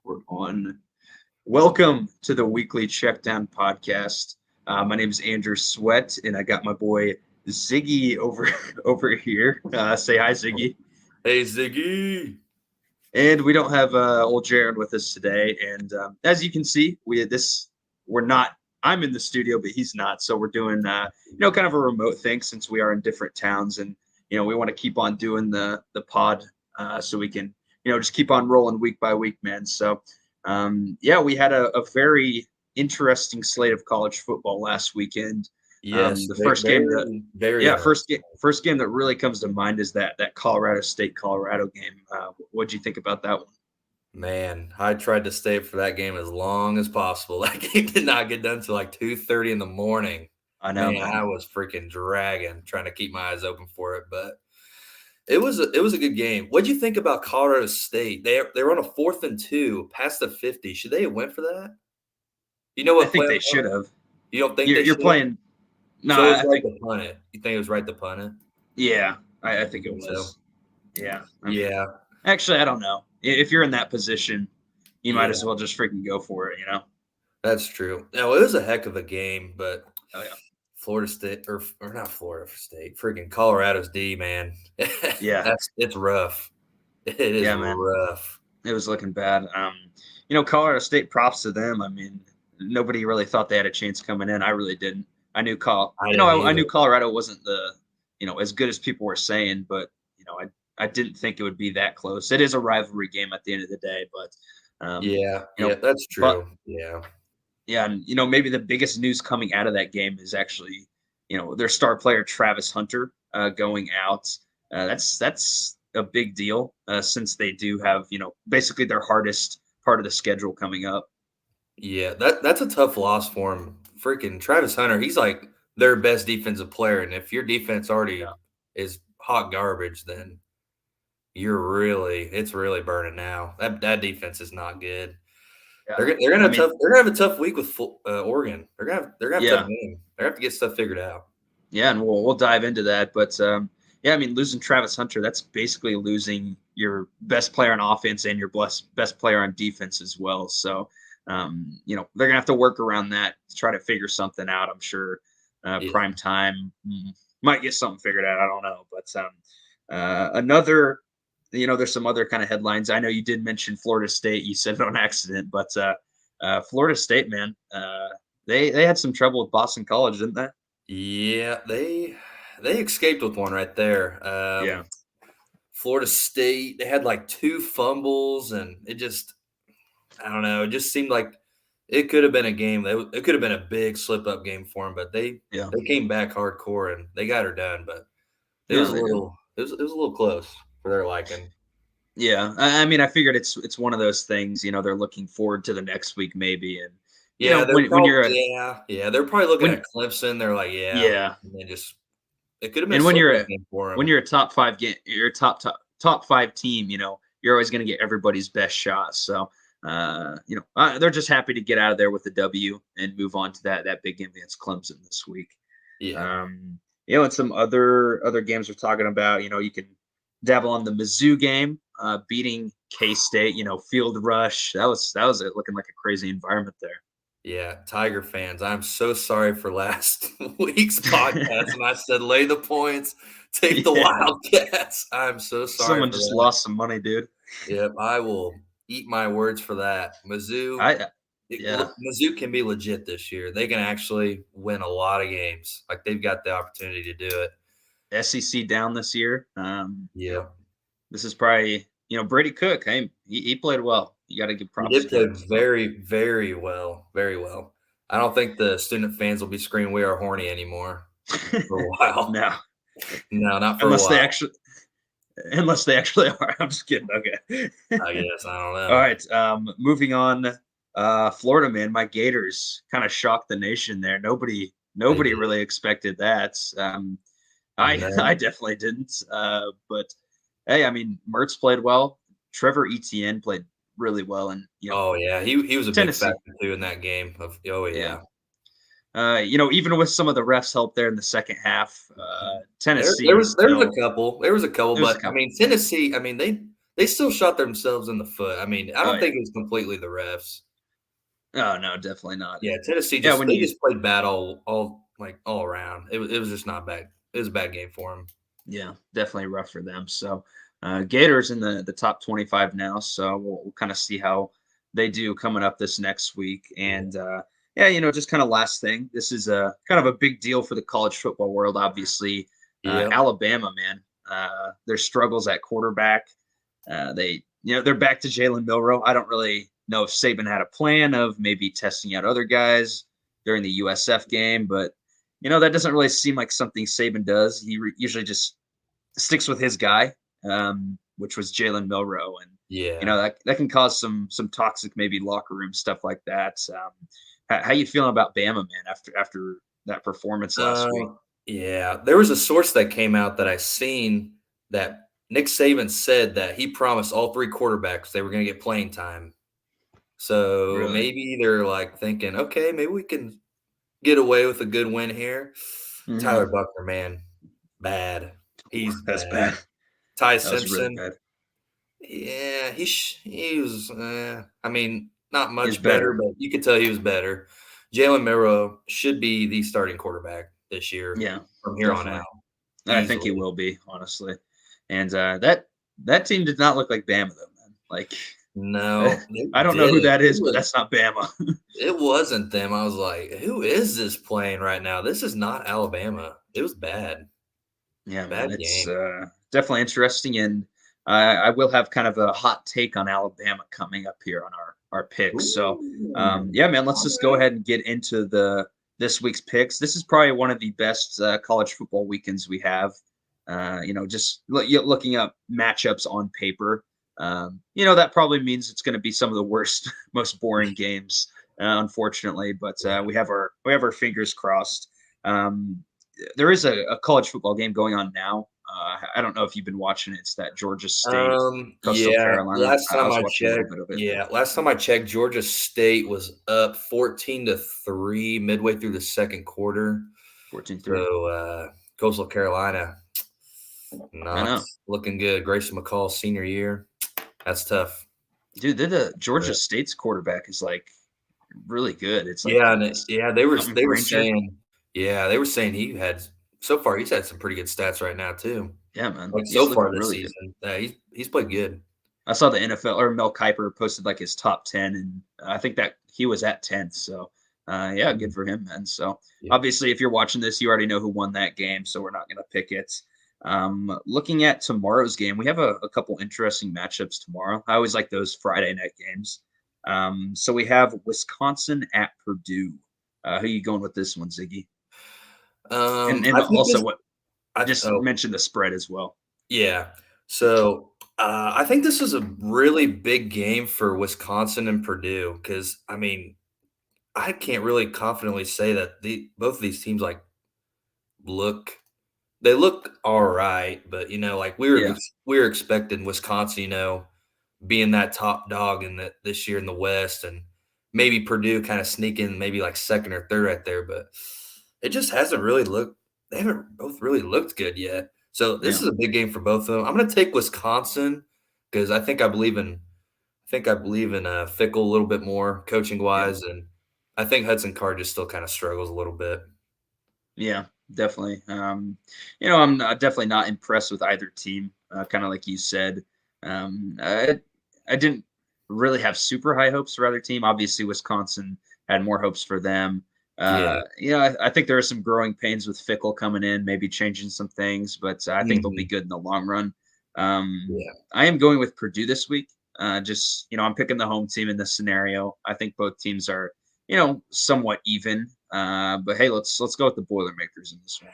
We're on. Welcome to the weekly Checkdown podcast. My name is Andrew Sweat, and I got my boy Ziggy over here. Say hi, Ziggy. Hey, Ziggy. And we don't have old Jared with us today. And as you can see, we're not. I'm in the studio, but he's not. So we're doing kind of a remote thing since we are in different towns, and we want to keep on doing the pod so we can just keep on rolling week by week, man. So we had a very interesting slate of college football last weekend. Yes, The first game that very first game that really comes to mind is that Colorado State Colorado game. What'd you think about that one? Man, I tried to stay up for that game as long as possible. That game did not get done till like 2:30 in the morning. I know, Man, I was freaking dragging, trying to keep my eyes open for it, but it was a good game. What'd you think about Colorado State? They were on a 4th and 2, past the 50. Should they have went for that? You know I what think play? they should have. You don't think You're they should? playing? No, So it was I right think to punt it. You think it was right to punt it? yeah, I think it Think so? was. Yeah, I mean, Yeah, actually, I don't know. If you're in that position, you might yeah, as well just freaking go for it. that's true. Now it was a heck of a game, but Oh yeah, Florida State or not Florida State, freaking Colorado's D, man. yeah, It's rough. It is yeah, man. rough. It was looking bad. Colorado State. Props to them. I mean, nobody really thought they had a chance coming in. I really didn't. I knew I didn't I either. knew Colorado wasn't as good as people were saying, but I didn't think it would be that close. It is a rivalry game at the end of the day, but Yeah, you know, that's but true. Yeah. yeah, and maybe the biggest news coming out of that game is actually, their star player Travis Hunter going out. That's a big deal since they do have basically their hardest part of the schedule coming up. Yeah, that's a tough loss for him. Freaking Travis Hunter, he's like their best defensive player, and if your defense Yeah, already is hot garbage, then it's really burning now. That defense is not good. yeah. I mean, They're gonna have a tough week with Oregon. They're gonna have a yeah, tough game. They're gonna have to get stuff figured out. yeah, and we'll dive into that. But yeah, I mean, losing Travis Hunter, that's basically losing your best player on offense and your best player on defense as well. So, they're gonna have to work around that to try to figure something out. I'm sure Yeah. prime time might get something figured out. I don't know, but another. There's some other kind of headlines. I know you did mention Florida State. You said it on accident, but Florida State, man, they had some trouble with Boston College, didn't they? Yeah, they escaped with one right there. Yeah. Florida State, they had like 2 fumbles, and I don't know, it just seemed like it could have been a game. It could have been a big slip up game for them, but Yeah. they came back hardcore and they got her done. But Yeah, they did. it was a little close for their liking. Yeah. I mean, I figured it's one of those things, they're looking forward to the next week maybe. And Yeah, they're probably looking when at Clemson. They're like, yeah, yeah. and they just it could have been a And slip up game for when them. you're a top 5 game, you're a top 5 team, you're always going to get everybody's best shot. So, they're just happy to get out of there with the W and move on to that big game against Clemson this week. Yeah. And some other games we're talking about, you can dabble on the Mizzou game, beating K-State, field rush. That was it, looking like a crazy environment there. Yeah, Tiger fans, I'm so sorry for last week's podcast and I said lay the points, take the Yeah. Wildcats. I'm so sorry Someone for just that. lost some money, dude. Yep, I will eat my words for that. I yeah. Mizzou can be legit this year. They can actually win a lot of games. Like they've got the opportunity to do it. SEC down this year. Yeah. This is probably, Brady Cook. Hey, he played well. You got to give He props did to play him. So. very, very well. Very well. I don't think the student fans will be screaming we are horny anymore for a while. No, No, not for a unless they while. actually, unless they actually are. I'm just kidding. Okay. I guess. I don't All know. right. Moving on. Florida, man, my Gators kind of shocked the nation there. They Nobody did. really expected that. I No. definitely didn't. But hey, I mean, Mertz played well. Trevor Etienne played really well, and Oh, yeah. He was a big Tennessee. factor too in that game. Oh, Yeah. yeah. Even with some of the refs' help there in the second half, There Tennessee there is was there was a still couple. There was a couple, there was a but I couple. mean Tennessee, I mean they still shot themselves in the foot. I mean, I Oh don't yeah. think it was completely the refs. Oh no, definitely not. Yeah, And Tennessee yeah, just when they you just played bad all around. It was just not bad. It was a bad game for them. yeah, definitely rough for them. So Gators in the top 25 now. So we'll kind of see how they do coming up this next week. Yeah. And yeah, just kind of last thing. This is a kind of a big deal for the college football world. Obviously, Yep. Alabama, man, their struggles at quarterback. They're back to Jalen Milroe. I don't really know if Saban had a plan of maybe testing out other guys during the USF game, but that doesn't really seem like something Saban does. He usually just sticks with his guy, which was Jalen Milroe, and Yeah. that can cause some toxic maybe locker room stuff like that. How you feeling about Bama, man? After that performance last week, Yeah. There was a source that came out that I seen that Nick Saban said that he promised all three quarterbacks they were going to get playing time. So really? maybe they're like thinking, okay, maybe we can get away with a good win here. Tyler Hmm. Buckner, man, bad. He's That's bad. bad. Ty That was really Simpson, bad. yeah, he was. I mean, not He's much better, better. but you could tell he was better. Jalen Milroe should be the starting quarterback this year Yeah, from here on out, definitely. I think he easily. will be, honestly. And that team did not look like Bama though, man. Like No, I it don't know who didn't. that is, but that's not Bama. It wasn't them. I was like, who is this playing right now? This is not Alabama. It was bad, Yeah, man, bad it's game. definitely interesting, and I will have kind of a hot take on Alabama coming up here on our picks. So, Ooh, yeah, man, let's all just go right. ahead and get into the this week's picks. This is probably one of the best college football weekends we have. Just looking up matchups on paper. That probably means it's going to be some of the worst, most boring games, unfortunately. But Yeah. we have our fingers crossed. Um, there is a college football game going on now. I don't know if you've been watching it. It's that Georgia State, Coastal Yeah, Carolina. I was watching a little bit of it. last time I checked, Georgia State was up 14-3 midway through the second quarter. 14-3. So, Coastal Carolina I not know. looking good. Grayson McCall's senior year, that's tough. Dude, the Georgia But State's quarterback is like really good. It's like yeah, yeah, something they were Granger. saying he had so far he's had some pretty good stats right now too. Yeah, man. Like He's so looking far this really good. season, he's played good. I saw the NFL or Mel Kiper posted like his top 10, and I think that he was at 10th. So, yeah, good Mm, for him, man. So, yeah. obviously, if you're watching this, you already know who won that game. So, we're not going to pick it. Looking at tomorrow's game, we have a couple interesting matchups tomorrow. I always like those Friday night games. So, we have Wisconsin at Purdue. Who you going with this one, Ziggy? And I think also, this. what just Oh, mention the spread as well. yeah. So, I think this is a really big game for Wisconsin and Purdue because, I mean, I can't really confidently say that both of these teams, like, look they look alright, but, like, Yeah, we were expecting Wisconsin, being that top dog in this year in the West and maybe Purdue kinda sneaking maybe, like, 2nd or 3rd right there, but it just hasn't really looked they haven't both really looked good yet. So, this yeah, is a big game for both of them. I'm gonna take Wisconsin because I believe in Fickle a little bit more yeah. coaching-wise, and I think Hudson Card just still kinda struggles a little bit. Yeah, definitely. I'm definitely not impressed with either team. Kind of like you said, I didn't really have super high hopes for either team. Obviously, Wisconsin had more hopes for them. Yeah. I think there are some growing pains with Fickle coming in, maybe changing some things, but I think they'll be Mhm. good in the long run. Um, Yeah. I am going with Purdue this week. I'm picking the home team in this scenario. I think both teams are somewhat even. But hey, let's go with the Boilermakers in this one.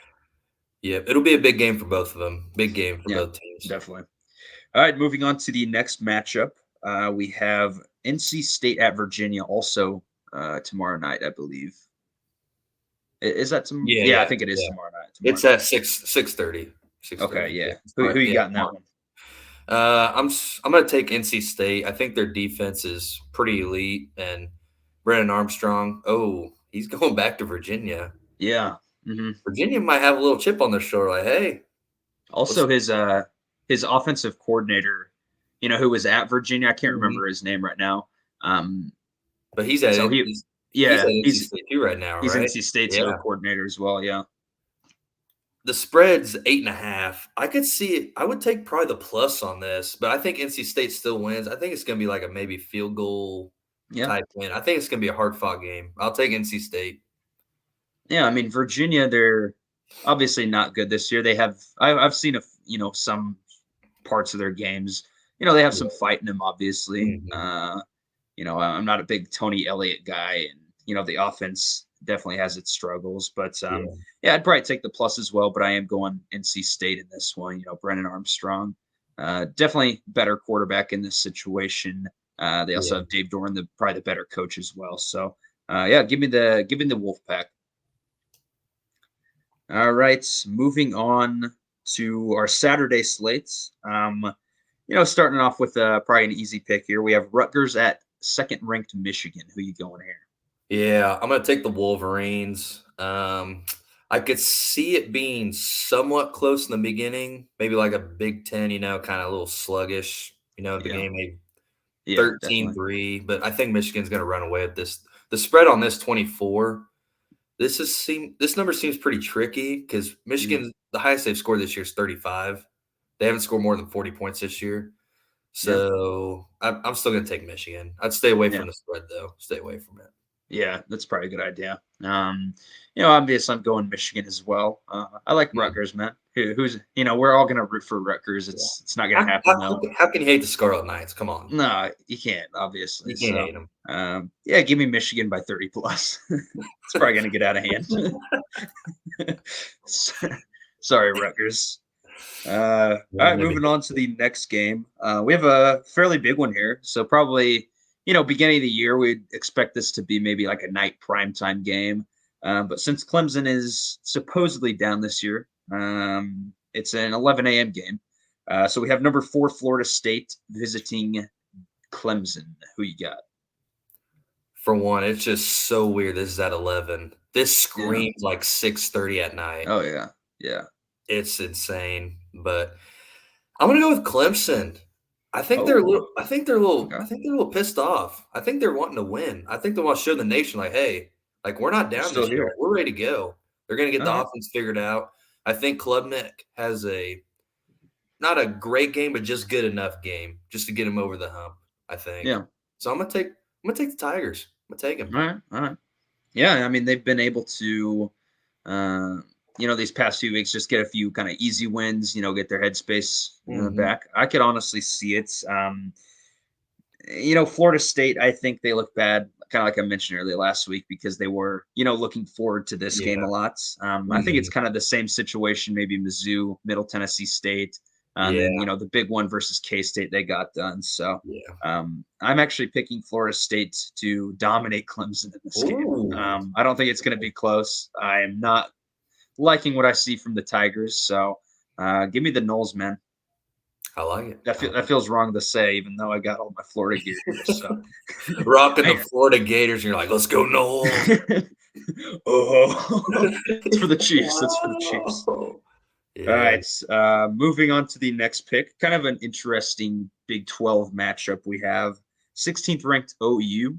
Yeah, it'll be a big game for both of them. Big game for Yeah, both teams. definitely. All right, moving on to the next matchup. We have NC State at Virginia also tomorrow night, I believe. Is that some? Yeah, Yeah, I yeah, think it is yeah. tomorrow night. Tomorrow It's night. at 6:30. Okay, 6:30. Yeah, yeah. Who you yeah, got in that tomorrow. one? I'm gonna take NC State. I think their defense is pretty elite, and Brennan Armstrong. Oh, he's going back to Virginia. Yeah. Hmm. Virginia might have a little chip on their shoulder. Like, hey, Also, let's. his offensive coordinator. who was at Virginia. I can't Mhm. remember his name right now. Um, But he's at so N he's at yeah, NC State too right now, he's right? NC State's Yeah. coordinator as well. Yeah, The spread's 8.5. I could see it. I would take probably the plus on this, but I think NC State still wins. I think it's gonna be like a maybe field goal yeah, type win. I think it's gonna be a hard fought game. I'll take NC State. yeah. I mean, Virginia, they're obviously not good this year. I've seen some parts of their games. They have Yeah. some fight in them, obviously. Mhm. I'm not a big Tony Elliott guy, and the offense definitely has its struggles. But Yeah. yeah, I'd probably take the plus as well. But I am going NC State in this one. Brennan Armstrong, definitely better quarterback in this situation. They also Yeah. have Dave Doran, probably the better coach as well. So yeah, give me the Wolfpack. All right, moving on to our Saturday slates. Starting off with probably an easy pick here. We have Rutgers at second-ranked Michigan. Who you going here? Yeah, I'm gonna take the Wolverines. I could see it being somewhat close in the beginning, maybe like a Big Ten, kind of a little sluggish, the Yeah, game maybe yeah, definitely. 13-3, but I think Michigan's gonna run away with this. The spread on this 24. This number seems pretty tricky because Mm, Michigan, the highest they've scored this year is 35. They haven't scored more than 40 points this year. yeah, So I'm still gonna take Michigan. I'd stay away yeah, from the spread though. Stay away from it. yeah. That's probably a good idea. Obviously, I'm going Michigan as well. I like Mhm. Rutgers, man. We're all gonna root for Rutgers. Yeah. It's not gonna How, happen how, though. how can you hate the Scarlet Knights? Come on, No, you can't, obviously. you can't So, hate them. yeah, give me Michigan by 30 plus. It's probably gonna get out of hand. Sorry, Rutgers. All right, moving on to the next game. We have a fairly big one here. So probably, beginning of the year, we'd expect this to be maybe like a night primetime game. But since Clemson is supposedly down this year, it's an 11 a.m. game. So we have number 4 Florida State visiting Clemson. Who you got? For one, it's just so weird. This is at 11. This Yeah. screams like 6:30 at night. Oh yeah. Yeah. It's insane. But I'm gonna go with Clemson. I think they're a Oh. little. I think they're a little. Okay. I think they're a little pissed off. I think they're wanting to win. I think they want to show the nation, like, hey, like we're not We're down still this year. here. We're ready to go. They're gonna get All the right. offense figured out. I think Klubnik has a not a great game, but just good enough game just to get him over the hump. I think. Yeah. So I'm gonna take the Tigers. I'm gonna take him. All right. All right. Yeah, I mean, they've been able to, uh, these past few weeks just get a few kind of easy wins, get their headspace Mhm. back. I could honestly see it. Florida State, I think they look bad, kind of like I mentioned earlier last week, because they were, looking forward to this game Yeah. a lot. I think it's Mhm. kind of the same situation, maybe Mizzou, Middle Tennessee State, and Yeah. then, the big one versus K State they got done. So Yeah. I'm actually picking Florida State to dominate Clemson in this game. Ooh, I don't think it's going to be close. I am not liking what I see from the Tigers. So give me the Knowles, man. I like it. That, I that feels wrong to say, even though I got all my Florida gear here. like So it. Rocking the I, Florida Gators, and you're like, "Let's go, Noles." oh, it's for the Chiefs. It's for the Chiefs. All Yeah. right. Moving on to the next pick. Kind of an interesting Big 12 matchup we have. 16th ranked OU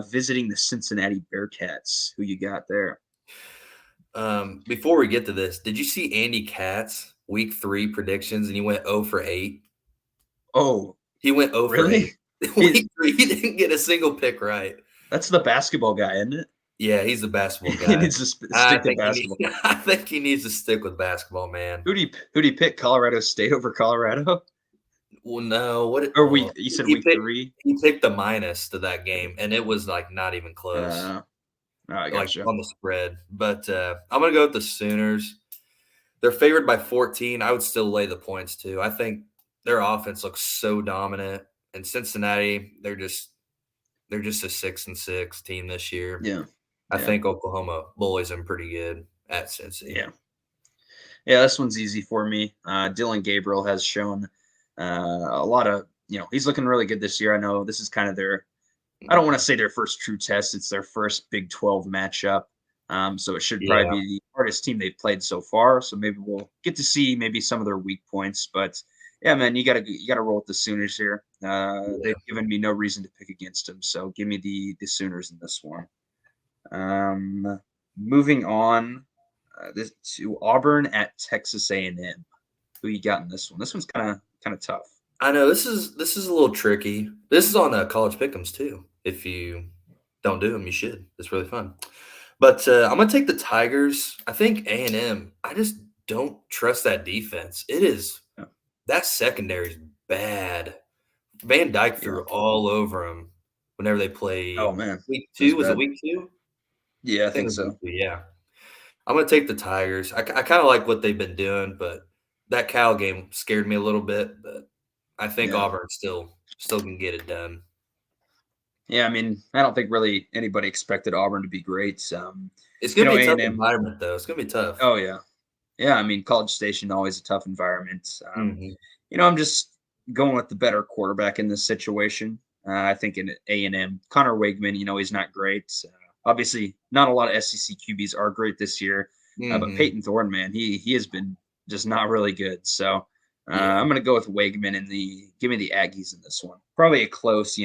visiting the Cincinnati Bearcats. Who you got there? Before we get to this, did you see Andy Katz week 3 predictions and he went 0 for 8? Oh, He went 0 for 8. really? He, Week 3, he didn't get a single pick right. that's the basketball guy, isn't it? Yeah, he's the basketball He guy. needs to stick to basketball. I think he needs to stick with basketball, man. Who do you pick? Colorado State over Colorado? Well, no, Or you said he week picked 3? he picked the minus to that game, and it was, like, not even close, Oh, I like, gotcha. on the spread, but, I'm gonna go with the Sooners. They're favored by 14. I would still lay the points too. I think their offense looks so dominant, and Cincinnati, they're just a 6-6 team this year. Yeah. I Yeah. think Oklahoma bullies them pretty good at Cincy. Yeah. Yeah, this one's easy for me. Dylan Gabriel has shown a lot of, he's looking really good this year. I know this is kind of I don't want to Mhm. say their first true test. It's their first Big 12 matchup. So it should probably Yeah. be the hardest team they've played so far. So maybe we'll get to see maybe some of their weak points. But Yeah, man, you gotta roll with the Sooners here. Yeah. They've given me no reason to pick against them, so give me the Sooners in this one. Um, moving on, this to Auburn at Texas A&M. Who you got in this one? This one's kind of tough. I know this is a little tricky. This is on College Pick'ems too. If you don't do them, you should. It's really fun. But I'm gonna take the Tigers. I think A&M. I just don't trust that defense. It is Yeah. that secondary is bad. Van Dyke Yeah. threw all over him whenever they Oh played man, week it was 2. Was it bad. week 2? Yeah, I I think think it was week so. 2, yeah. I'm gonna take the Tigers. I kinda like what they've been doing, but that Cal game scared me a little bit, but I think Yeah. Auburn still can get it done. Yeah, I mean, I don't think really anybody expected Auburn to be great. It's gonna be a tough A&M. environment, though. It's gonna be tough. Oh yeah, yeah. I mean, College Station always a tough environment. Mhm. I'm just going with the better quarterback in this situation. I think in A&M, Connor Wigman. He's not great. Obviously, not a lot of SEC QBs are great this year, but Mhm. Peyton Thorne, man, he has been just not really good. So Yeah. I'm going to go with Wigman and give me the Aggies in this one. Probably a close,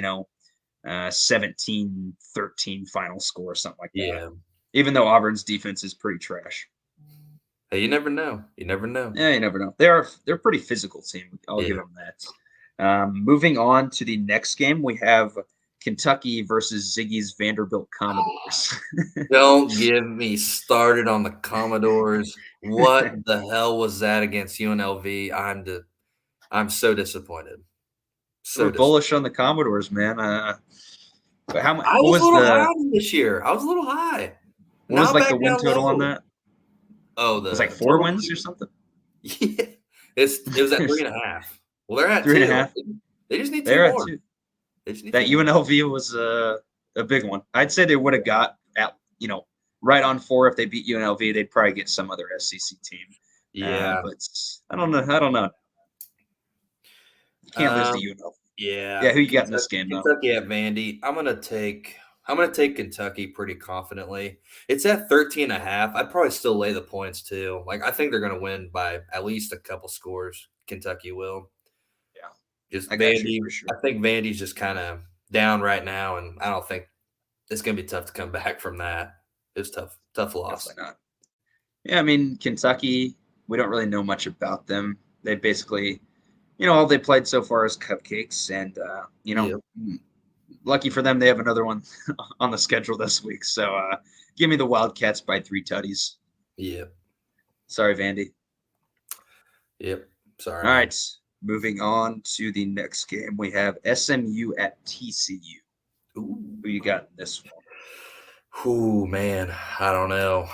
17-13 final score, something like that. Yeah. Even though Auburn's defense is pretty trash. Hey, you never know. You never know. Yeah, you never know. They're a pretty physical team. I'll give Yeah. them that. Moving on to the next game, we have Kentucky versus Ziggy's Vanderbilt Commodores. Don't get me started on the Commodores. What the hell was that against UNLV? I'm so disappointed. We're So disappointed. bullish on the Commodores, man. But how much? I What was a was little high the on them this year. I was a little high. what Now was I'm like the back win down total on low. that? It Oh, was like the four total wins or win? something. Yeah. It was at 3.5. Well, they're at Three and a 2. half. They just need 2 They're at more. two. They just need That 2 more. UNLV was a big one. I'd say they would have got at right on four if they beat UNLV. They'd probably get some other SEC team. Yeah. But I don't know. I don't know. You can't lose to Um, UNLV. yeah. Yeah, who you got in this Kentucky game though? Kentucky at Vandy. I'm gonna take Kentucky pretty confidently. It's at 13.5. I'd probably still lay the points too. Like I think they're gonna win by at least a couple scores. Kentucky will. Yeah, Just I got you Vandy. for sure. I think Vandy's just kind of down right now, and I don't think it's gonna be tough to come back from that. It's tough loss. Definitely not. Yeah, I mean Kentucky. We don't really know much about them. They basically, all they played so far is cupcakes, and Yep. lucky for them, they have another one on the schedule this week. So give me the Wildcats by 3 tutties. Yep. Sorry, Vandy. Yep. Sorry, All man. right, moving on to the next game, we have SMU at TCU. Ooh. Who you got in this one? Ooh, man. I don't know.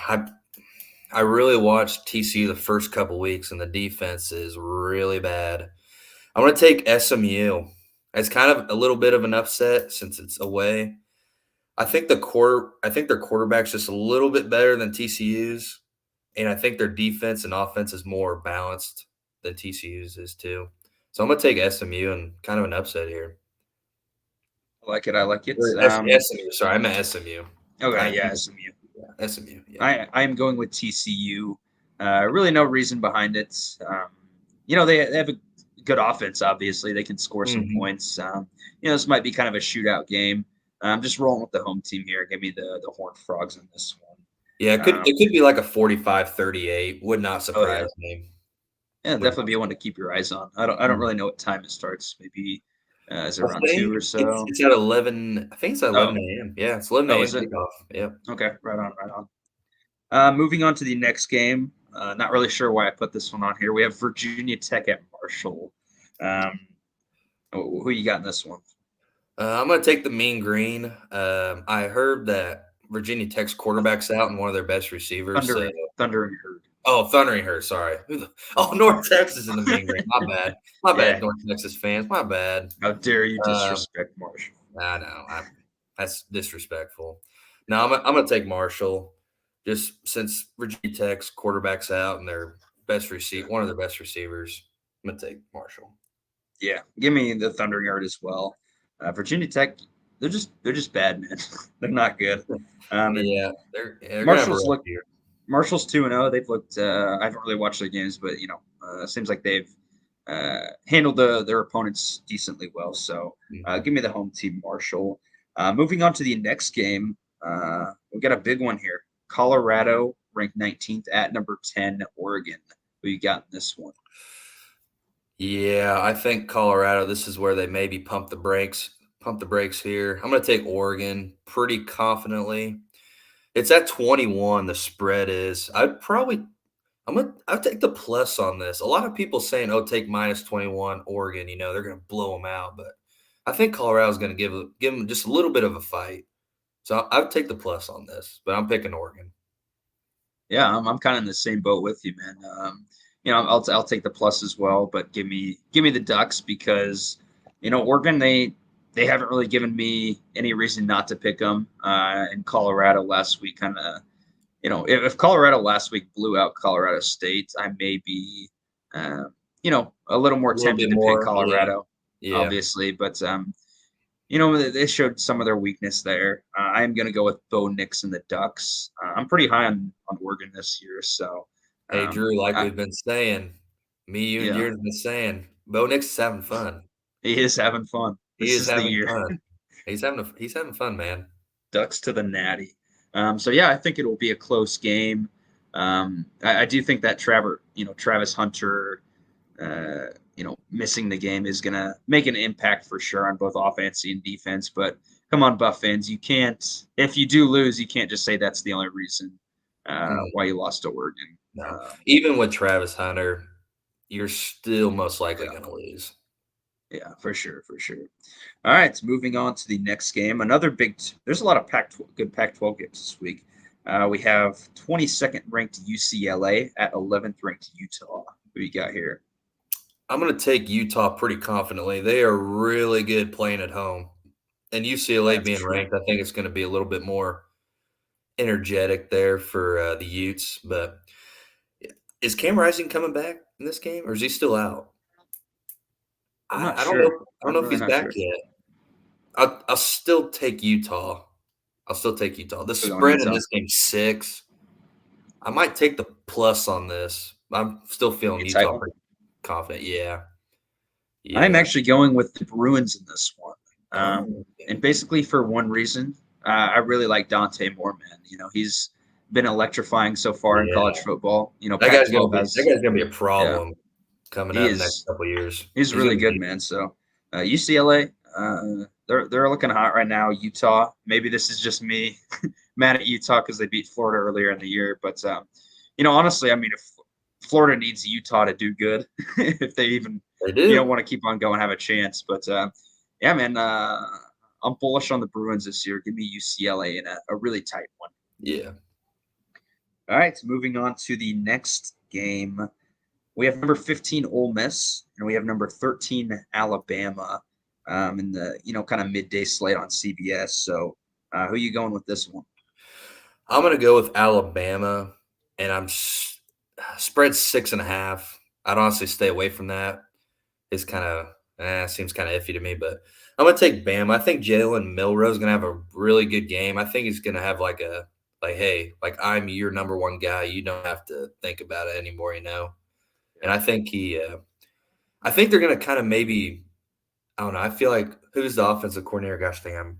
I really watched TCU the first couple weeks, and the defense is really bad. I'm going to take SMU. It's kind of a little bit of an upset since it's away. I think their quarterback's just a little bit better than TCU's, and I think their defense and offense is more balanced than TCU's is too. So I'm going to take SMU and kind of an upset here. I like it. I like it. Or SMU. Sorry, I meant SMU. I Okay, yeah, SMU. yeah, SMU. Yeah. I am going with TCU. Really, no reason behind it. They have a good offense. Obviously, they can score some Hmm. points. This might be kind of a shootout game. I'm just rolling with the home team here. Give me the Horned Frogs in this one. Yeah, it could be like a 45-38. Would not Oh yeah, surprise me. yeah, Would definitely not. be one to keep your eyes on. I don't Mm. really know what time it starts. Maybe is it I around think 2 or it's so? at 11. I think it's at Oh, 11 a.m. Yeah, it's 11 oh, a.m. is it? kickoff. Yep. Okay, right on, right on. Moving on to the next game. Not really sure why I put this one on here. We have Virginia Tech at Marshall. Um, who you got in this one? I'm going to take the Mean Green. I heard that Virginia Tech's quarterback's out and one of their best receivers. So, Thundering Herd. oh, Thundering Herd. Sorry. Oh, North Texas in the Mean Green. My bad. My bad, Yeah. North Texas fans. My bad. How dare you Um, disrespect Marshall? I know. That's disrespectful. No, I'm gonna take Marshall, just since Virginia Tech's quarterback's out and one of their best receivers. I'm gonna take Marshall. Yeah, give me the Thundering Herd as well. Virginia Tech, they're just bad, man. They're not good. And Yeah, they're gonna have a Marshall's rough look year. Marshall's 2-0. They've looked. I haven't really watched their games, but seems like they've handled their opponents decently well. So Mhm. give me the home team, Marshall. Moving on to the next game, we got a big one here. Colorado ranked 19th at number 10, Oregon. Who you got in this one? Yeah, I think Colorado, this is where they maybe pump the brakes here. I'm gonna take Oregon pretty confidently. It's at 21, the spread is. I'll take the plus on this. A lot of people saying, "Oh, take -21 Oregon," they're gonna blow them out, but I think Colorado's gonna give them just a little bit of a fight. So I'll take the plus on this, but I'm picking Oregon. Yeah, I'm kind of in the same boat with you, man. I'll take the plus as well, but give me the Ducks because Oregon they haven't really given me any reason not to pick them. And Colorado last week kind of if Colorado last week blew out Colorado State, I may be a little more A little tempted bit to pick more, yeah, Colorado, yeah. obviously, but they showed some of their weakness there. I am going to go with Bo Nix and the Ducks. I'm pretty high on Oregon this year, so Hey, Drew, like I, we've been saying, me, you, and yeah, yours been saying, Bo Nix is having fun. he is having fun. He This is is the having year. fun. He's having fun, man. Ducks to the Natty. So yeah, I think it will be a close game. I do think that Travis Hunter, missing the game is going to make an impact for sure on both offense and defense. But come on, Buff fans, you can't. If you do lose, you can't just say that's the only reason Mm, why you lost to Oregon. no. Um, Even with Travis Hunter, you're still most likely yeah, gonna lose. yeah, for sure, for sure. All right, moving on to the next game. Another there's a lot of good Pac-12 games this week. We have 22nd ranked UCLA at 11th ranked Utah. Who you got here? I'm gonna take Utah pretty confidently. They are really good playing at home. And UCLA That's being true. ranked, I think it's gonna be a little bit more energetic there for, the Utes, but is Cam Rising coming back in this game, or is he still out? I'm not I don't know sure. I don't I'm know if really he's not back sure. yet. I'll still take Utah. I'll still take Utah. The Still going spread in Utah. this game 6. I might take the plus on this. I'm still feeling A tight Utah one. pretty confident. Yeah. I'm Yeah. actually going with the Bruins in this one. Oh, And basically for one reason, I really like Dante Moore, man. He's been electrifying so far in college yeah. football. Pac-12 That has, guy's gonna be a yeah, problem coming he up next is. couple years. He's He's really gonna good, be man. So UCLA, they're looking hot right now. Utah, maybe this is just me mad at Utah because they beat Florida earlier in the year. But honestly, I mean, if Florida needs Utah to do good, if they even they do. want to keep on going, have a chance. But yeah, man, I'm bullish on the Bruins this year. Give me UCLA in a really tight one. Yeah. All right, moving on to the next game. We have number 15 Ole Miss, and we have number 13 Alabama in the kind of midday slate on CBS. So, who are you going with this one? I'm gonna go with Alabama, and spread 6.5. I'd honestly stay away from that. It's seems kind of iffy to me, but I'm gonna take Bama. I think Jalen Milrow is gonna have a really good game. I think he's gonna have hey, like I'm your number one guy. You don't have to think about it anymore. And Yeah, I think they're gonna kind of maybe I don't know. I feel like who's the offensive coordinator? Gosh dang, I'm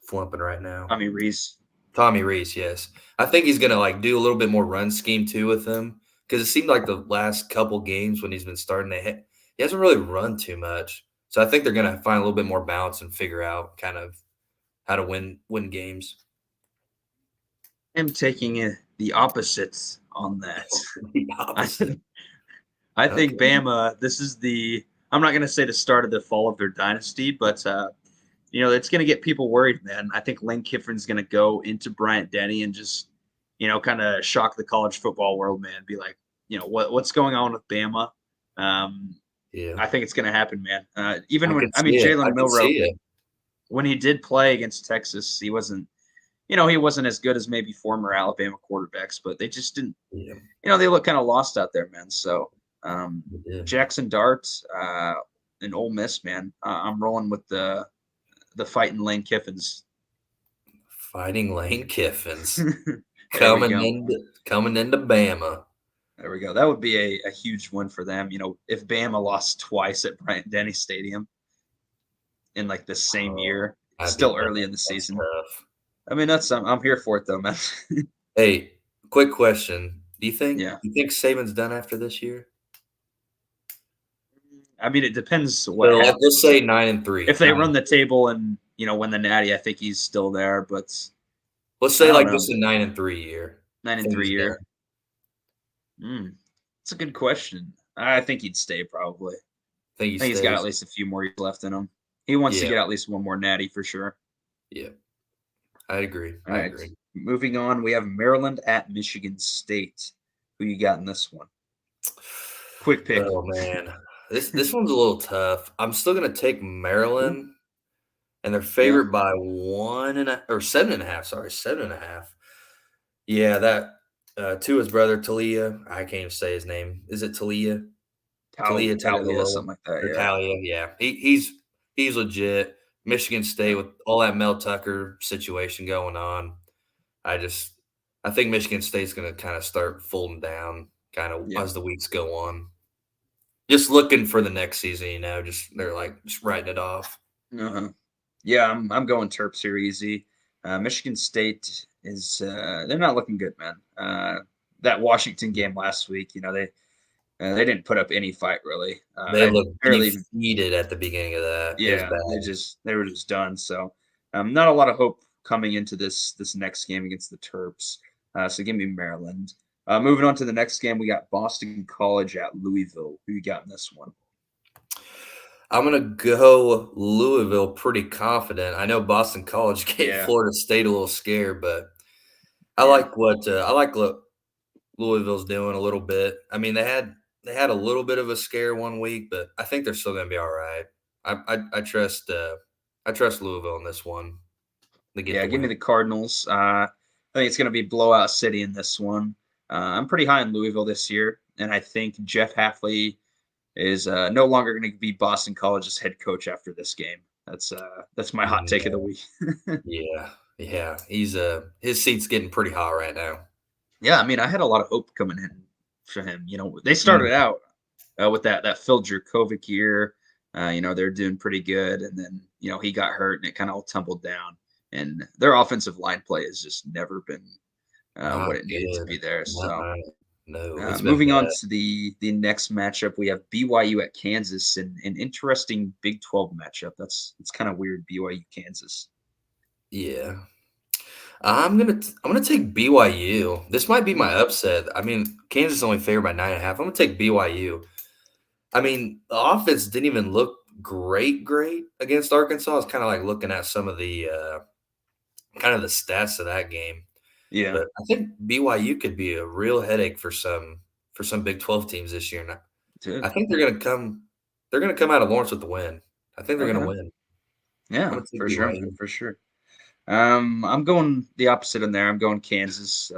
flumping right now. Tommy Reese. Tommy Reese, yes. I think he's gonna do a little bit more run scheme too with him because it seemed like the last couple games when he's been starting he hasn't really run too much. So I think they're gonna find a little bit more balance and figure out kind of how to win games. I'm taking the opposites on that. The I, opposite. I think Okay. Bama. This is I'm not going to say the start of the fall of their dynasty, but it's going to get people worried, man. I think Lane Kiffin's going to go into Bryant Denny and just, kind of shock the college football world, man. Be like, what's going on with Bama? Um, Yeah. I think it's going to happen, man. Even I when could see it. I Jalen could see Milrow, it. when he did play against Texas, he wasn't as good as maybe former Alabama quarterbacks, but they just didn't. Yeah. They look kind of lost out there, man. So um, Yeah. Jackson Dart and Ole Miss, man. I'm rolling with the fighting Lane Kiffins. Fighting Lane Kiffins There we coming go. into coming into Bama. There we go. That would be a huge win for them. If Bama lost twice at Bryant-Denny Stadium in like the same Oh, year, that'd be still tough. early in the That's season. tough. I mean, I'm here for it though, man. Hey, quick question. Do you think Yeah. you think Saban's done after this year? I mean, it depends what So let's happens. say 9-3. If they run the table and win the Natty, I think he's still there. But Let's I say don't like know. just a 9-3 year. Nine I and think three he's year. done. It's a good question. I think he'd stay probably. Think I he think he's got at stays. least a few more years left in him. He wants to Yeah, get at least one more Natty for sure. yeah. I agree. All I right. agree. Moving on, we have Maryland at Michigan State. Who you got in this one? Quick pick. Oh man, this one's a little tough. I'm still gonna take Cool. Maryland, and they're Yeah. favored by 7.5. Sorry, 7.5. Yeah, that Tua's brother Talia. I can't even say his name. Is it Talia? Talia Talia, Tagovailoa something like that. or Yeah. Talia? Yeah, he's legit. Michigan State Yeah. with all that Mel Tucker situation going on. I just I think Michigan State's gonna kind of start folding down, kind of Yeah. as the weeks go on. Just looking for the next season, just they're like just writing it off. Uh-huh. Yeah, I'm going Terps here easy. Michigan State is they're not looking good, man. That Washington game last week, they didn't put up any fight really. They I look barely even. defeated at the beginning of that. It was Yeah, bad. they were just done. So, not a lot of hope coming into this next game against the Terps. So give me Maryland. Moving on to the next game, we got Boston College at Louisville. Who you got in this one? I'm gonna go Louisville pretty confident. I know Boston College gave Yeah, Florida State a little scared, but yeah, I like what Louisville's doing a little bit. I mean, they had a little bit of a scare one week, but I think they're still gonna be all right. I trust Louisville in this one. They get yeah. the Give me win. the Cardinals. I think it's going to be blowout city in this one. I'm pretty high in Louisville this year, and I think Jeff Halfley is no longer going to be Boston College's head coach after this game. That's my hot take of the Mm, week. yeah, yeah. He's his seat's getting pretty hot right now. Yeah, I mean, I had a lot of hope coming in for him. They Mm, started out with that Phil Jurkovec year. They're doing pretty good, and then he got hurt, and it kind of all tumbled down. And their offensive line play has just never been not what it needed to good. be there. So Not, no, it's been moving on bad. to the next matchup, we have BYU at Kansas, and an interesting Big 12 matchup. It's kind of weird, BYU Kansas. Yeah. I'm gonna take BYU. This might be Hmm. my upset. I mean, Kansas is only favored by 9.5. I'm gonna take BYU. I mean, the offense didn't even look great against Arkansas. I was kind of like looking at some of the kind of the stats of that game. Yeah, But I think BYU could be a real headache for some Big 12 teams this year. And I dude. think they're gonna come out of Lawrence with the win. I think they're Oh gonna yeah, win. I'm yeah, gonna take for sure, man, BYU. for sure. I'm going the opposite in there. I'm going Kansas.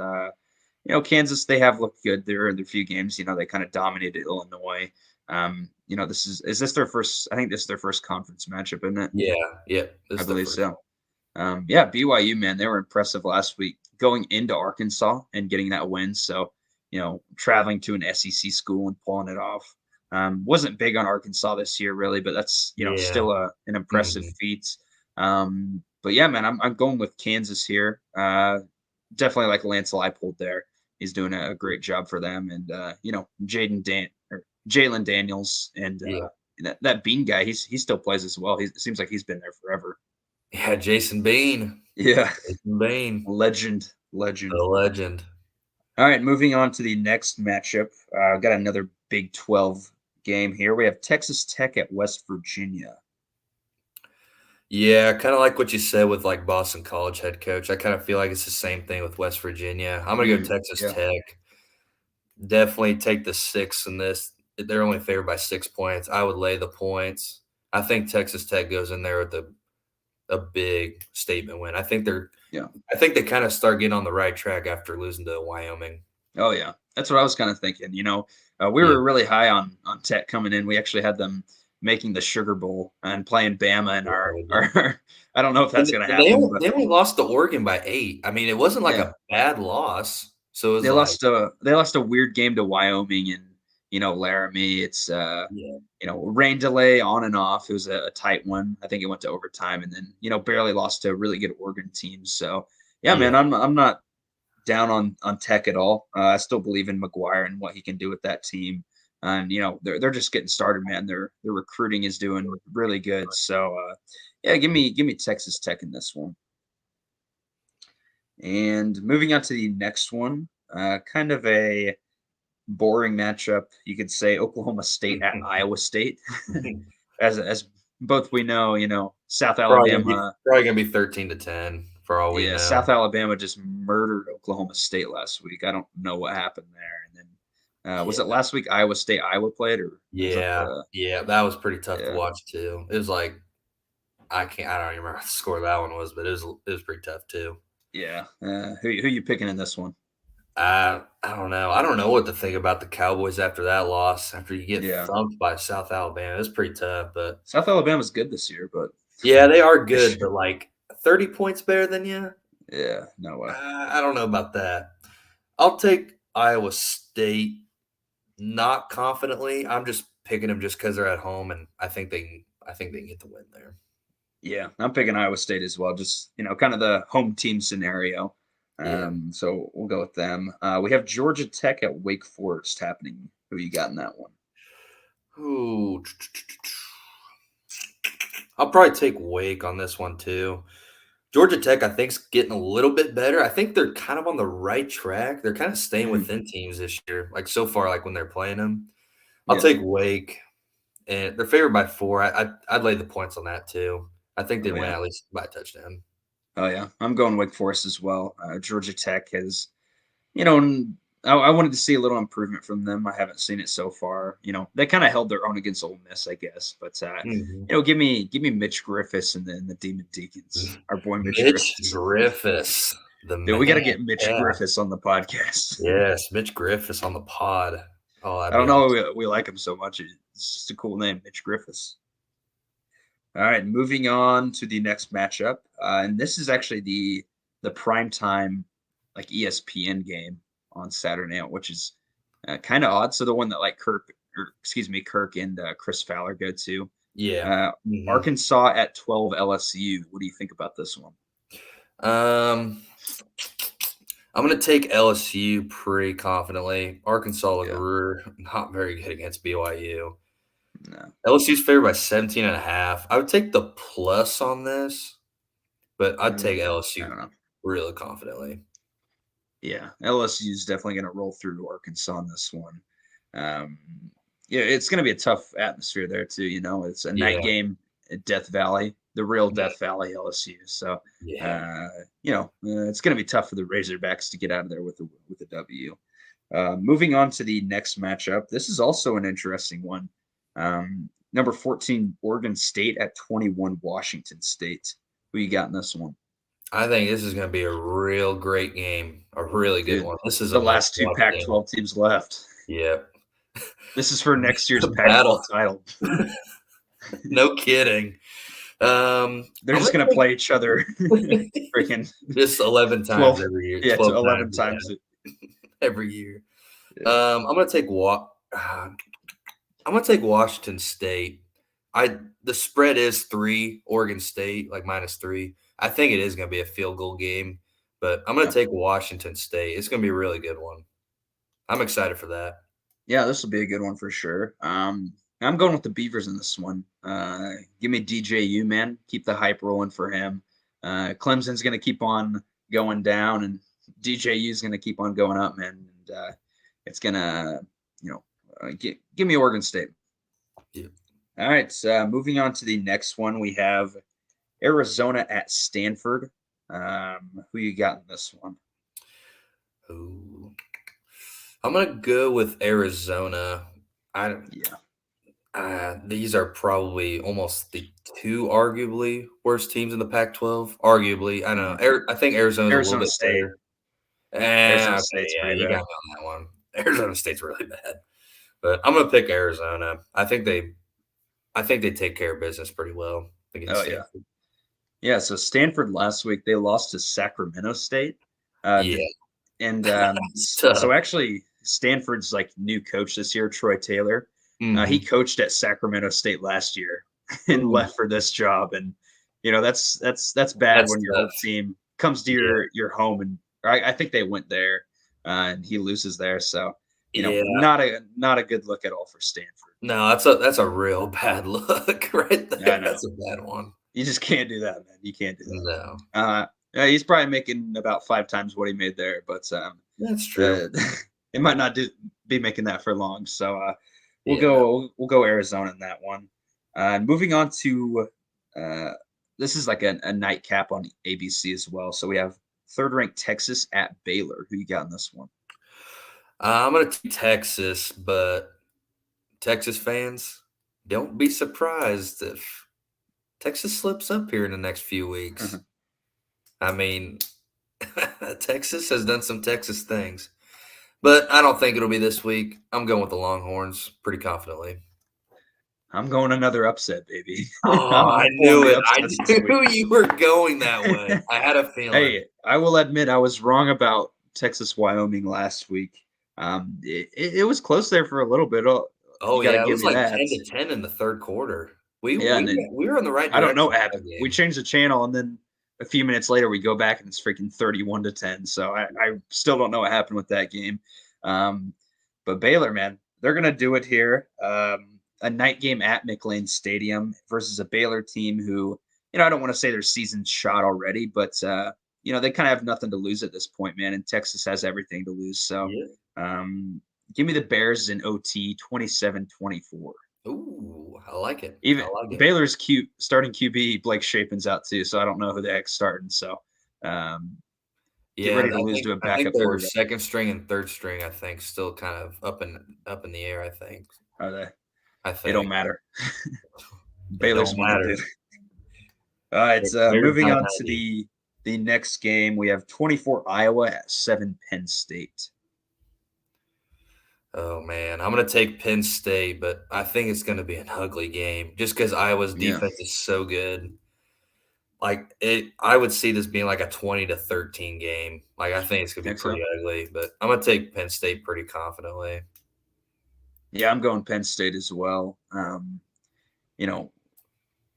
Kansas, they have looked good there in their few games. They kind of dominated Illinois. Is this their first? I think this is their first conference matchup, isn't it? Yeah, yeah. This I is their believe first so. Yeah, BYU, man, they were impressive last week going into Arkansas and getting that win. So, traveling to an SEC school and pulling it off. Wasn't big on Arkansas this year, really, but that's Yeah. still an impressive Mhm. feat. But yeah, man, I'm going with Kansas here. Definitely like Lance Leipold there. He's doing a great job for them, and Jalen Daniels and Yeah. that Bean guy. He still plays as well. It seems like he's been there forever. Yeah, Jason Bean. Yeah. Jason Bean, Legend, the legend. legend. All right, moving on to the next matchup. Got another Big 12 game here. We have Texas Tech at West Virginia. Yeah, kinda like what you said with, like, Boston College head coach. I kinda feel like it's the same thing with West Virginia. I'm gonna go Texas Yeah. Tech. Definitely take the 6 in this. They're only favored by 6 points. I would lay the points. I think Texas Tech goes in there with a big statement win. Yeah. I think they kinda start getting on the right track after losing to Wyoming. Oh yeah. That's what I was kind of thinking. We Yeah. were really high on Tech coming in. We actually had them making the Sugar Bowl and playing Bama in Yeah, our we did. our. I don't know if And that's going to and they happen, only but they only lost to Oregon by 8. I mean, it wasn't like yeah, a bad loss. So it was They like, lost a weird game to Wyoming and Laramie. It's yeah, rain delay on and off. It was a tight one. I think it went to overtime and then barely lost to a really good Oregon team. So yeah, man, yeah, I'm not down on Tech at all. I still believe in McGuire and what he can do with that team. And they're just getting started, man. Their recruiting is doing really good. So yeah, give me Texas Tech in this one. And moving on to the next one, kind of a boring matchup. You could say Oklahoma State at Iowa State. As both we know, South Alabama. probably gonna be 13-10 for all we Yeah, know. South Alabama just murdered Oklahoma State last week. I don't know what happened there. And then was Yeah, it last week Iowa played, or is that yeah, the yeah. That was pretty tough to yeah watch too. It was like I don't even remember what the score of that one was, but it was pretty tough too. yeah? Who you picking in this one? I don't know. I don't know what to think about the Cowboys after that loss. After you get Yeah, thumped by South Alabama, it's pretty tough. But South Alabama's good this year, but yeah, they are they good. should. But like 30 points better than you, Yeah, no way. I don't know about that. I'll take Iowa State, not confidently. I'm just picking them just because they're at home, and I think they can get the win there. Yeah, I'm picking Iowa State as well. Just kind of the home team scenario. Yeah. So we'll go with them. We have Georgia Tech at Wake Forest happening. Who you got in that one? Ooh. I'll probably take Wake on this one too. Georgia Tech, I think, is getting a little bit better. I think they're kind of on the right track. They're kind of staying Mhm. within teams this year, like so far, like when they're playing them. I'll Yeah. take Wake, and they're favored by 4. I'd lay the points on that too. I think they Oh win yeah. at least by a touchdown. Oh yeah. I'm going Wake Forest as well. Georgia Tech has, you know, I wanted to see a little improvement from them. I haven't seen it so far. They kind of held their own against Ole Miss, I guess. But Mhm. give me Mitch Griffiths and then the Demon Deacons. Our boy Mitch Mitch Griffiths. Griffiths, the Dude, we got to man. get Mitch Yeah. Griffiths on the podcast. Yes, Mitch Griffiths on the pod. Oh, I that'd don't be know awesome. why we like him so much. It's just a cool name, Mitch Griffiths. All right, moving on to the next matchup, and this is actually the prime time, like ESPN game on Saturday night, which is kind of odd. So the one that like Kirk and Chris Fowler go to, Yeah. uh, Mhm. Arkansas at 12 LSU. What do you think about this one? Um, I'm gonna take LSU pretty confidently. Arkansas looked Yeah, not very good against BYU. no, LSU's favored by 17.5. I would take the plus on this, but I'd take I LSU don't know. really confidently. Yeah, LSU is definitely going to roll through to Arkansas on this one. Um, yeah, it's going to be a tough atmosphere there too. It's a night Yeah. game at Death Valley, the real Yeah. Death Valley LSU. So, Yeah. it's going to be tough for the Razorbacks to get out of there with a W. Moving on to the next matchup, this is also an interesting one. Number 14, Oregon State at 21, Washington State. Who you got in this one? I think this is gonna be a real great game, a really good Dude, one. This is a the last two must-watch game. Pac-12 teams left. Yep. This is for next year's The battle. Pac-12 title. No kidding. They're I'm just gonna gonna play each other take freaking just 11 times 12, every year, yeah, to 12 11 times, times. every year. Yeah, I'm gonna take I'm gonna take Washington State. The spread is 3, Oregon State, like -3. I think it is gonna be a field goal game, but I'm gonna yeah, take Washington State. It's gonna be a really good one. I'm excited for that. yeah. This will be a good one for sure. I'm going with the Beavers in this one. Give me DJU, man. Keep the hype rolling for him. Clemson's gonna keep on going down, and DJU is gonna keep on going up, man. And it's gonna, give me Oregon State. Yeah. All right, moving on to the next one, we have Arizona at Stanford. Who you got in this one? Ooh. I'm gonna go with Arizona. I Yeah, these are probably almost the 2 arguably worst teams in the Pac-12. Arguably, I know. yeah. I think Arizona's a little Arizona bit State. better. Arizona Okay, State's yeah, pretty you got bad. me on that one. Arizona State's really bad, but I'm gonna pick Arizona. I think they take care of business pretty well against Oh yeah, Stanford. yeah. So Stanford last week they lost to Sacramento State. Yeah, Did And It's so tough. actually, Stanford's like new coach this year, Troy Taylor. He Mhm. coached at Sacramento State last year and Ooh, left for this job. And that's bad that's when your tough. old team comes to Yeah, your home, and I think they went there, and he loses there. So yeah. not a good look at all for Stanford. No, that's a real bad look right Yeah, I there. know. That's a bad one. You just can't do that, man. You can't do No, that. Yeah, he's probably making about 5 times what he made there, but that's true. the it might not be making that for long. So Yeah, no. we'll go Arizona in that one. Moving on to uh, this is like a nightcap on ABC as well. So we have third ranked Texas at Baylor. Who you got in this one? I'm gonna take Texas, but Texas fans, don't be surprised if Texas slips up here in the next few weeks. I mean, Texas has done some Texas things, but I don't think it'll be this week. I'm going with the Longhorns pretty confidently. I'm going another upset, baby. Oh, I'm I pulling knew the it. I upsets this week. knew you were going that way. I had a feeling. Hey, I will admit I was wrong about Texas Wyoming last week. It was close there for a little bit. Oh, Oh you got to yeah, it give was me like that. 10-10 in the third quarter. We Yeah, we and then we were in the right I don't know direction what for that happened. We game. changed the channel, and then a few minutes later, we go back and it's freaking 31-10. So I still don't know what happened with that game. Um, but Baylor, man, they're gonna do it here. A night game at McLean Stadium versus a Baylor team who, I don't want to say their season's shot already, but they kind of have nothing to lose at this point, man. And Texas has everything to lose. So Yeah. um, give me the Bears in OT 27-24. Ooh, I like it. I Even like it. Baylor's cute starting QB Blake Shapen's out too, so I don't know who the heck's starting. So um, get Yeah, ready to I lose think to a I think backup their quarterback. second string and third string, I think, still kind of up in the air, I think. Are they? I It don't think. matter. It don't Baylor's winning, matter. dude. All right, Bears moving by on to 90. the next game. We have 24 Iowa at 7 Penn State. Oh man, I'm gonna take Penn State, but I think it's gonna be an ugly game just because Iowa's Yeah, defense is so good. Like I would see this being like a 20-13 game. Like I think it's gonna be think pretty so. ugly, but I'm gonna take Penn State pretty confidently. Yeah, I'm going Penn State as well. You know,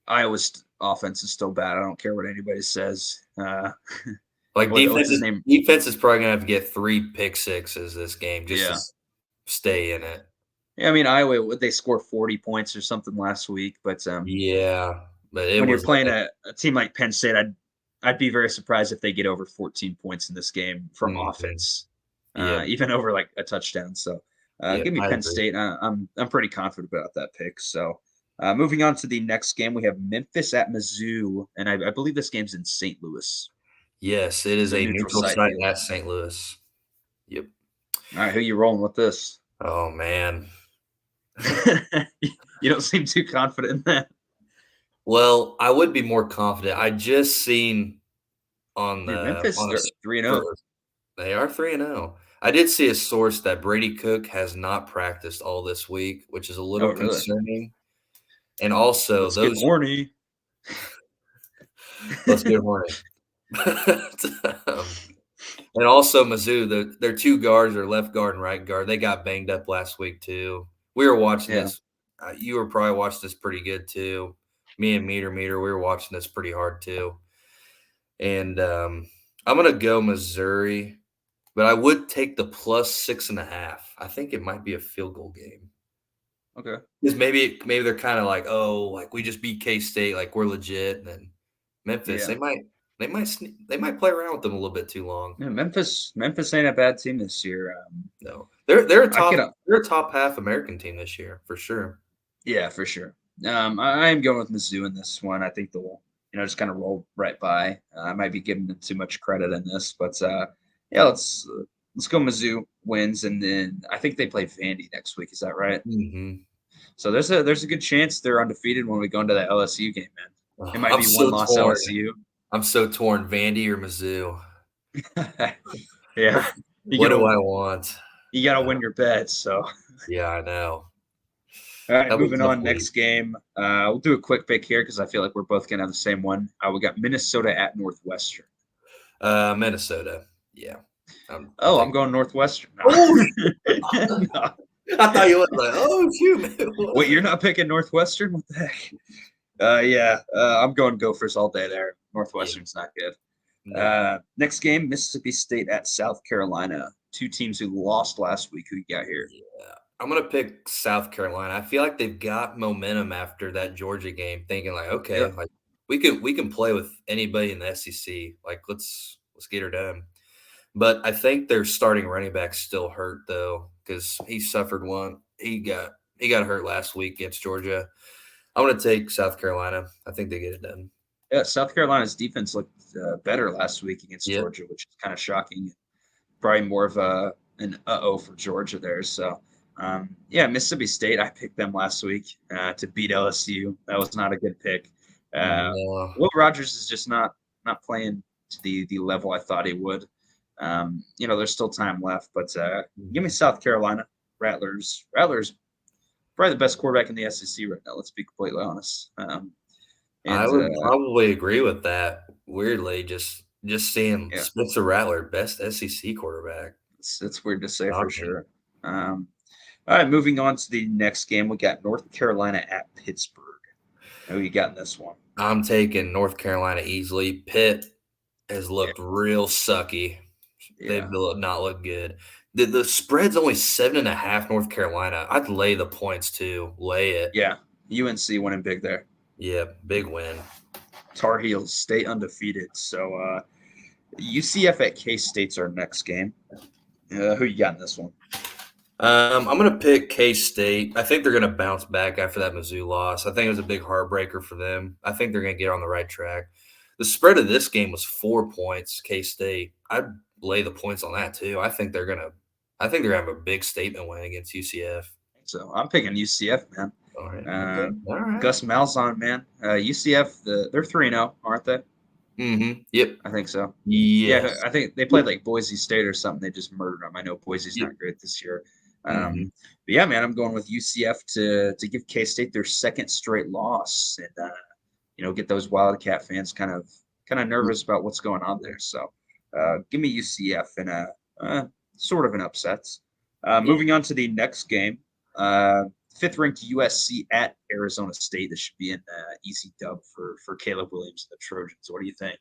Iowa's offense is still bad. I don't care what anybody says. Like What's his name? defense is probably gonna have to get 3 pick sixes this game just to Yeah. stay in it. Yeah, I mean Iowa, would they score 40 points or something last week? But Yeah, but it when you're was playing a team like Penn State, I'd be very surprised if they get over 14 points in this game from mhm. offense, Yep, even over like a touchdown. So yep, give me I Penn agree. State. I'm pretty confident about that pick. So moving on to the next game, we have Memphis at Mizzou, and I believe this game's in St. Louis. Yes, it is It's a a neutral neutral site site field. at St. Louis. Yep. All right, who you rolling with this? Oh man. You don't seem too confident in that. Well, I would be more confident. I just seen on Dude, the Memphis, on a they're s 3-0. for they are 3-0. I did see a source that Brady Cook has not practiced all this week, which is a Oh, little really? concerning. And also Let's get those horny. let's get horny. But, and also Mizzou, their 2 guards, their left guard and right guard, they got banged up last week too. We were watching Yeah. this. You were probably watching this pretty good too. Me and Meter, we were watching this pretty hard too. And I'm gonna go Missouri, but I would take the plus 6.5. I think it might be a field goal game. Okay. Because maybe they're kind of like, oh, like we just beat K State, like we're legit. And then Memphis, Yeah. they might play around with them a little bit too long. Yeah, Memphis ain't a bad team this year. No, they're a I could, top half American team this year for sure. yeah, for sure. I am going with Mizzou in this one. I think they'll, just kind of roll right by. I might be giving them too much credit in this, but yeah, let's go. Mizzou wins, and then I think they play Vandy next week. Is that right? Hmm. So there's a good chance they're undefeated when we go into that LSU game, man. It Oh, might I'm be one so loss torn. LSU. I'm so torn. Vandy or Mizzou? Yeah, What do I want? you gotta win your bets. So Yeah, I know. all right, That'll be moving a tough on. week. Next game. We'll do a quick pick here because I feel like we're both gonna have the same one. We got Minnesota at Northwestern. Minnesota. Yeah. I'm I'm thinking. going Northwestern. Oh, No. No. I thought you was like, oh shoot, man. Wait, you're not picking Northwestern? What the heck? Yeah, I'm going Gophers all day there. Yeah, Northwestern's not good. no. Next game, Mississippi State at South Carolina. Two teams who lost last week. Who you got here? Yeah. I'm gonna pick South Carolina. I feel like they've got momentum after that Georgia game, thinking like, Yeah, okay, like we can play with anybody in the SEC. Like let's get her done. But I think their starting running back still hurt though, because he suffered one. He got hurt last week against Georgia. I'm gonna take South Carolina. I think they get it done. yeah. South Carolina's defense looked better last week against Yep. Georgia, which is kind of shocking. Probably more of an uh-oh for Georgia there. So, yeah, Mississippi State. I picked them last week to beat LSU. That was not a good pick. No. Will Rogers is just not playing to the level I thought he would. There's still time left, but give me South Carolina. Rattlers, probably the best quarterback in the SEC right now. Let's be completely honest. I And would probably agree with that. Weirdly, just seeing yeah, Spencer Rattler, best SEC quarterback. it's weird to say for Shocking. sure. All right, moving on to the next game, we got North Carolina at Pittsburgh. Who you got in this one? I'm taking North Carolina easily. Pitt has Yeah, looked real sucky. They've yeah, not looked good. The spread's only 7.5 North Carolina. I'd lay the points too. Lay it. yeah. UNC winning big there. Yeah, big win. Tar Heels stay undefeated. So UCF at K State's our next game. Who you got in this one? I'm gonna pick K State. I think they're gonna bounce back after that Mizzou loss. I think it was a big heartbreaker for them. I think they're gonna get on the right track. The spread of this game was 4 points. K State. I'd lay the points on that too. I think they're gonna have a big statement win against UCF. So I'm picking UCF, man. All right. Okay. Uh, All right. Gus Malzahn, man. UCF, they're 3-0, aren't they? Mm-hmm. Yep. I think so. Yeah, Yes. I think they played like Boise State or something. They just murdered them. I know Boise's Yep. not great this year. Mm-hmm. But yeah, man, I'm going with UCF to give K State their second straight loss, and get those Wildcat fans kind of nervous about what's going on there. So, give me UCF in a sort of an upset. Yeah. Moving on to the next game, fifth ranked USC at Arizona State. This should be an easy dub for Caleb Williams and the Trojans. What do you think?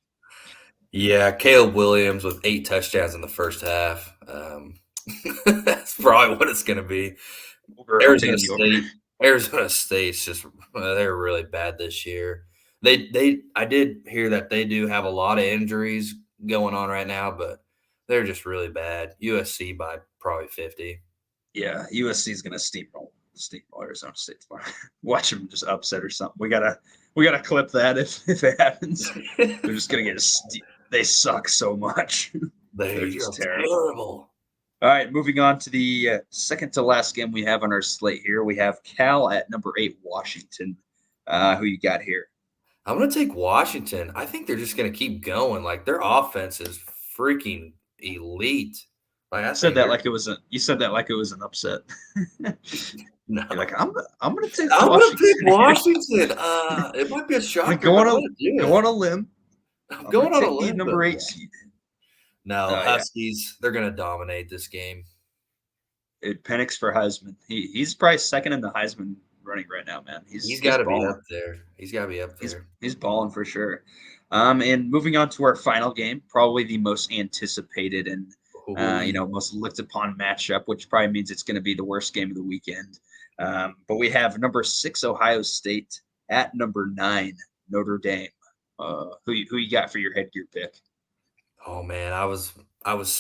Yeah, Caleb Williams with 8 touchdowns in the first half. That's probably what it's going to be. I'm taking the over. Arizona State's just they're really bad this year. I did hear that they do have a lot of injuries going on right now, but they're just really bad. USC by probably 50. Yeah, USC is gonna steamroll Arizona State tomorrow. Watch them just upset or something. We gotta clip that if it happens. They're just gonna get they suck so much. They're They just are terrible. terrible. All right, moving on to the second to last game we have on our slate here. We have Cal at number 8, Washington. Who you got here? I'm going to take Washington. I think they're just going to keep going. Like their offense is freaking elite. Like I think You said that like it was an upset. no. You're like, I'm gonna take I'm going to Washington. pick Washington. It might be a shocker. Go on but go on a limb. I'm I'm going gonna on a take the limb. number but- 8 seed. No, Yeah. Huskies. They're going to dominate this game. Penix for Heisman. He's probably second in the Heisman running right now, man. He's got to be balling. up there. He's got to be up there. He's balling for sure. And moving on to our final game, probably the most anticipated and most looked upon matchup, which probably means it's going to be the worst game of the weekend. But we have number 6 Ohio State at number 9 Notre Dame. Who you got for your headgear pick? Oh man, I was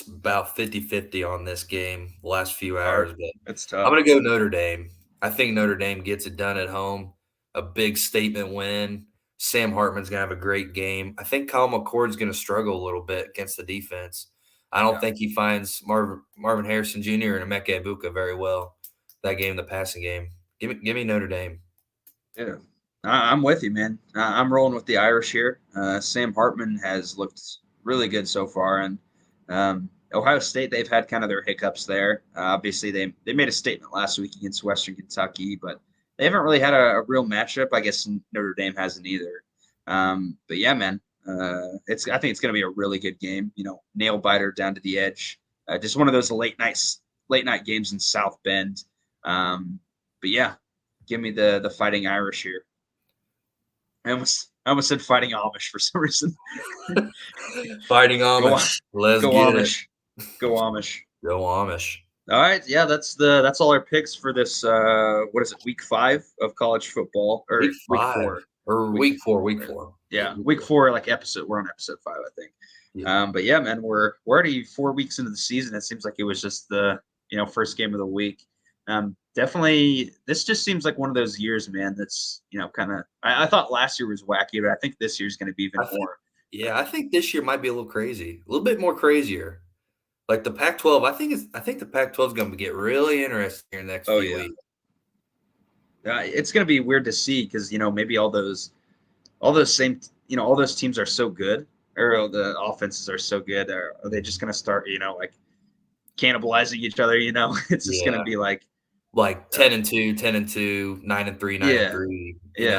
about 50-50 on this game the last few hours, but That's tough. I'm going to go Notre Dame. I think Notre Dame gets it done at home. A big statement win. Sam Hartman's going to have a great game. I think Kyle McCord's going to struggle a little bit against the defense. I don't think he finds Marvin Harrison Jr. and Emeka Egbuka very well that game, the passing game. Give me Notre Dame. Yeah, I'm with you, man. I'm rolling with the Irish here. Sam Hartman has looked really good so far, and Ohio State, they've had kind of their hiccups there. Obviously, they made a statement last week against Western Kentucky, but they haven't really had a real matchup. I guess Notre Dame hasn't either. But yeah, man, I think it's going to be a really good game. Nail biter down to the edge. Just one of those late night games in South Bend. But yeah, give me the Fighting Irish here. I almost said Fighting Amish for some reason. Fighting Amish. Let's go get Amish. it. Go Amish. Go Amish. All right, yeah, that's all our picks for this. What is it? Week 5 of college football, or Week 4? or week 4? Week 4. Yeah, week 4, like episode. We're on episode 5, I think. Yeah. But yeah, man, we're already 4 weeks into the season. It seems like it was just the first game of the week. Definitely, this just seems like one of those years, man. That's kind of. I thought last year was wacky, but I think this year's going to be even more. Yeah, I think this year might be a little crazy, a little bit more crazier. Like the Pac-12, I think the Pac-12 is going to get really interesting in the next few weeks. It's going to be weird to see because maybe all those all those teams are so good, or the offenses are so good. Are they just going to start like cannibalizing each other? It's just going to be like 10-2, 10-2, 9-3, 9-3.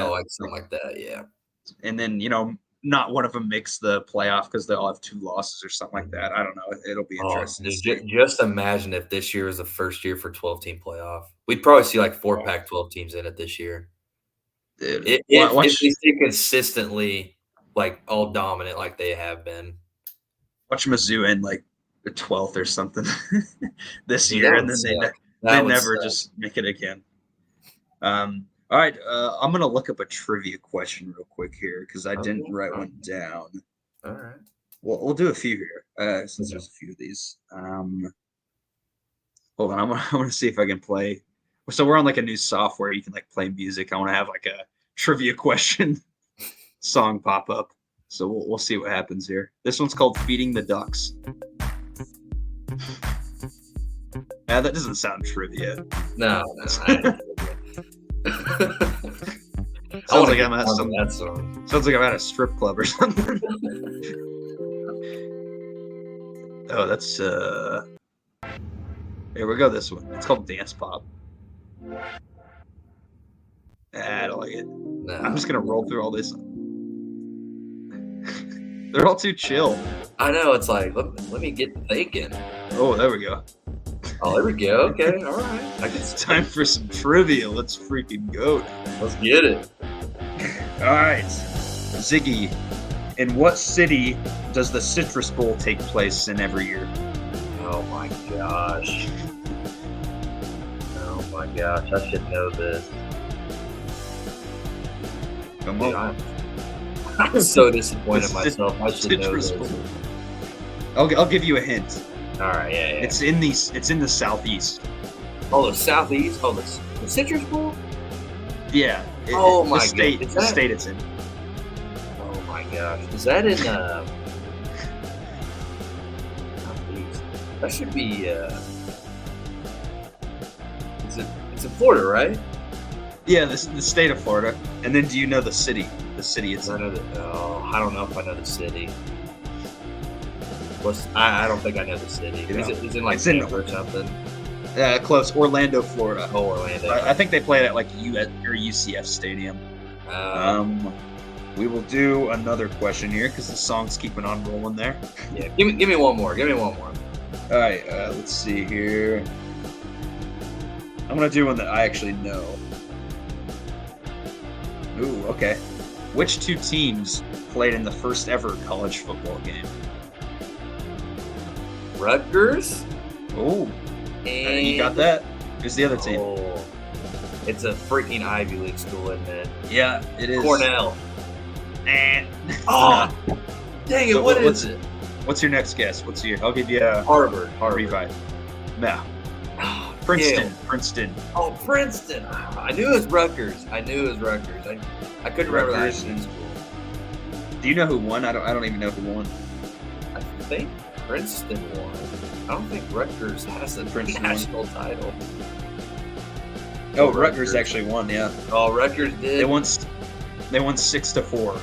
Like something like that. Yeah. And then not one of them makes the playoff because they all have 2 losses or something like that. I don't know. It'll be interesting. Just imagine if this year was the first year for 12-team playoff. We'd probably see like 4 Pac-12 teams in it this year. Dude, if they stay consistently like all dominant like they have been. Watch Mizzou in like the 12th or something this year, and then they never just make it again. All right, I'm gonna look up a trivia question real quick here because I didn't write one down. All right. Well, we'll do a few here since there's a few of these. Hold on, I want to see if I can play. So we're on like a new software you can like play music. I want to have like a trivia question song pop up. So we'll see what happens here. This one's called "Feeding the Ducks." That doesn't sound trivia. No. Sounds like I'm at a strip club or something. Oh, that's here we go. This one. It's called Dance Pop. I don't like it. No. I'm just gonna roll through all this. They're all too chill. I know. It's like let me get thinking. Oh, there we go. Oh, there we go. Okay, all right. It's time for some trivia. Let's freaking go. Let's get it. All right, Ziggy. In what city does the Citrus Bowl take place in every year? Oh my gosh. I should know this. Come on. I'm so disappointed in myself. I should know this. I'll give you a hint. All right, yeah. It's in the southeast. Oh, the southeast. Oh, the Citrus Bowl. Yeah. My God. The state it's in. Oh my gosh, is that in southeast? That should be. It's in Florida, right? Yeah, the state of Florida. And then, do you know the city? The city it's in. I don't know if I know the city. I don't think I know the city. Is it in like Tampa or something? Close. Orlando, Florida. Oh, Orlando. I think they play it at like UCF Stadium. We will do another question here because the song's keeping on rolling there. Yeah, give me one more. All right, let's see here. I'm gonna do one that I actually know. Ooh, okay. Which 2 teams played in the first ever college football game? Rutgers. Oh, and you got that. Who's the other team? Oh, it's a freaking Ivy League school, isn't it? Yeah, it is. Cornell. Oh, dang it! What is it? What's your next guess? I'll give you a Harvard. Revive. No. Princeton. Yeah. Princeton. Oh, Princeton. I knew it was Rutgers. I couldn't remember that school. Do you know who won? I don't even know who won. I think Princeton won. I don't think Rutgers has a national title. Oh, Rutgers actually won. Yeah. Oh, Rutgers did. They won 6-4.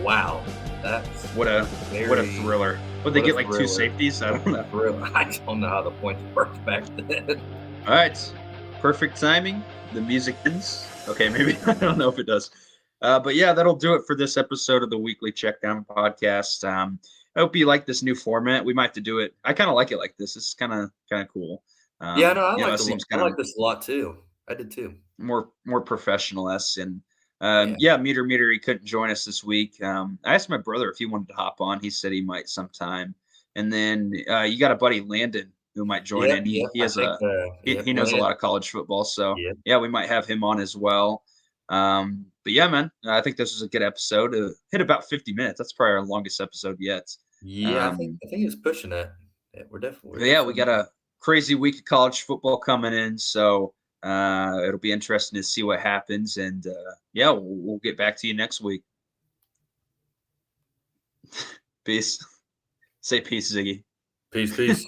Wow, that's what a thriller. Would they get like 2 safeties? I don't know. I don't know how the points worked back then. All right, perfect timing. The music ends. Okay, maybe I don't know if it does. But yeah, that'll do it for this episode of the Weekly Checkdown podcast. I hope you like this new format. We might have to do it. I kind of like it like this. This is kind of cool. Yeah, no, I You know, it like seems I kind of like this a lot too. I did too. more professional s and Yeah. yeah, meter he couldn't join us this week. I asked my brother if he wanted to hop on. He said he might sometime. And then you got a buddy Landon who might join Yep, in. yep, He I has think, he yep, knows a Lance, lot of college football, so yep. yeah, we might have him on as well. But yeah, man, I think this was a good episode. Hit about 50 minutes. That's probably our longest episode yet. Yeah, Um, I think it's pushing that. Yeah, we're but yeah, we definitely got a crazy week of college football coming in, so it'll be interesting to see what happens. And yeah, we'll get back to you next week. Peace. Say peace, Ziggy. peace, peace.